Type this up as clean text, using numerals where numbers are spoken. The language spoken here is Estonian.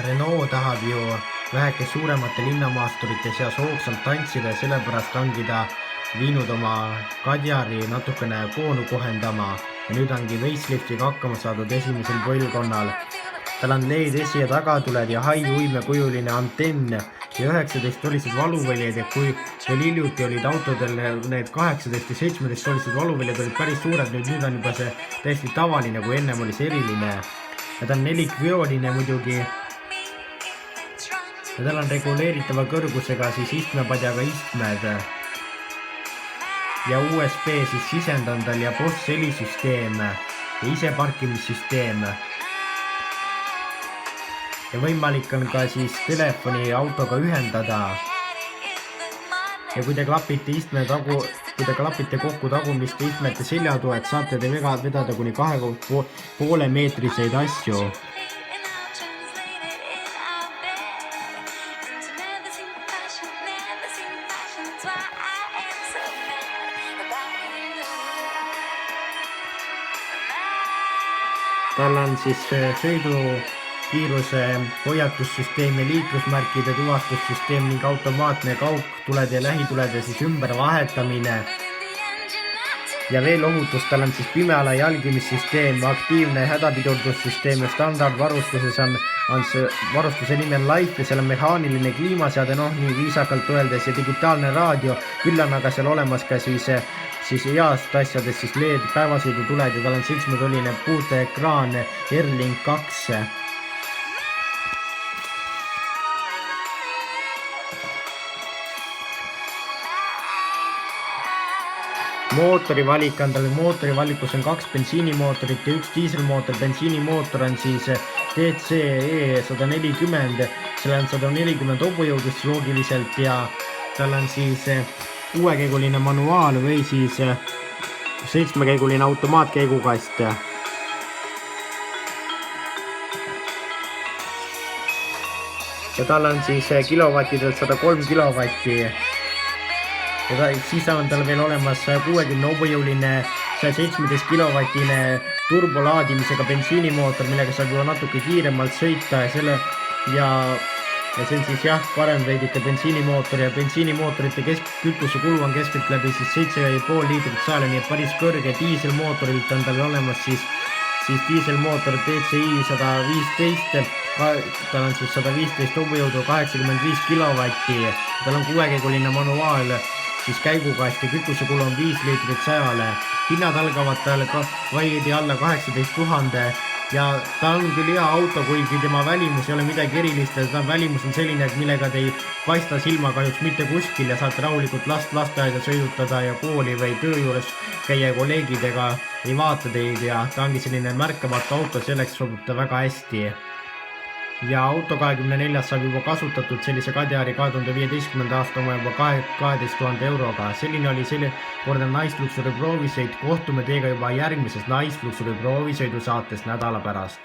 Renault tahab ju väheke suuremate linnamaasturite seas hoogsalt tantsida ja sellepärast ongi ta viinud oma Kadjari natukene koonu kohendama ja nüüd ongi faceliftiga hakkama saadud esimesel põlvkonnal. Tal on LED esi- ja tagatuled ja hai uimekujuline antenn ja 19 tolised valuväljad ja kui veel hiljuti olid autodel need 18 ja 17 tolised valuväljad olid päris suured, nüüd on juba see täiesti tavaline, kui ennem oli see eriline. Ja ta on nelikvioline muidugi. Ja tal on reguleeritava kõrgusega siis istmepadjaga istmed. Ja USB siis sisend on tal ja Boss helisüsteem ja iseparkimissüsteem. Ja võimalik on ka siis telefoni autoga ühendada. Ja kui te klapite kokku tagumiste istmete seljatoed, saate te vedada kuni 2,5 meetriseid asju. Tal on siis sõidukiiruse hoiatussüsteem ja liiklusmärkide tuvastussüsteem ning automaatne kauktulede ja lähitulede siis ümbervahetamine. Ja veel ohutus, tal on siis pimeala jälgimissüsteem, aktiivne hädapidurdussüsteem ja standardvarustuses on varustuse nimi on Life ja seal on mehaaniline kliimaseade, nii viisakalt öeldes ja digitaalne raadio, küll on aga seal olemas ka siis heast asjades siis LED päevasõidutuled ja tal on 7-toline puuteekraan Airlink 2. Mootori valik on tal, mootori valikus on 2 bensiinimootorit ja 1 diiselmootor. Bensiinimootor on siis DCE 140, seal on 140 hobujõudust loogiliselt ja tal on siis 6-käiguline manuaal või siis 7-käiguline automaatkäigukast. Ja tal on siis kilovattidelt 103 kilovatti. Ja siis on tal veel olemas 60 hobujõuline 117 kilovatine turbolaadimisega bensiinimootor, millega saab juba natuke kiiremalt sõita ja see on siis parem veidike bensiinimootor ja bensiinimootorite kütusekulu on keskelt läbi siis 7,5 liitrit saale, nii et päris kõrge. Diiselmootorilt on tal olemas siis diiselmootor DCI 115, tal on siis 115 hobujõudu, 85 kilovatti, tal on 6-käiguline manuaal, siis käigukast ja kütusekulu on 5 liitrit sajale. Hinnad algavad tal vaidi alla 18 000 ja ta on küll hea auto, kuigi tema välimus ei ole midagi erilist. Ta välimus on selline, et millega te ei paista silma kahjuks mitte kuskil ja saate rahulikult lasteaeda sõidutada ja kooli või töö juures käia kolleegidega, ei vaata teid ja ta ongi selline märkamatu auto, selleks sobib ta väga hästi. Ja Auto24 saab juba kasutatud sellise Kadjari 2015. aasta oma juba 12 000 euroga. Selline oli kordne Nice Luxury proovisõit. Kohtume teiega juba järgmises Nice Luxury proovisõidu saates nädala pärast.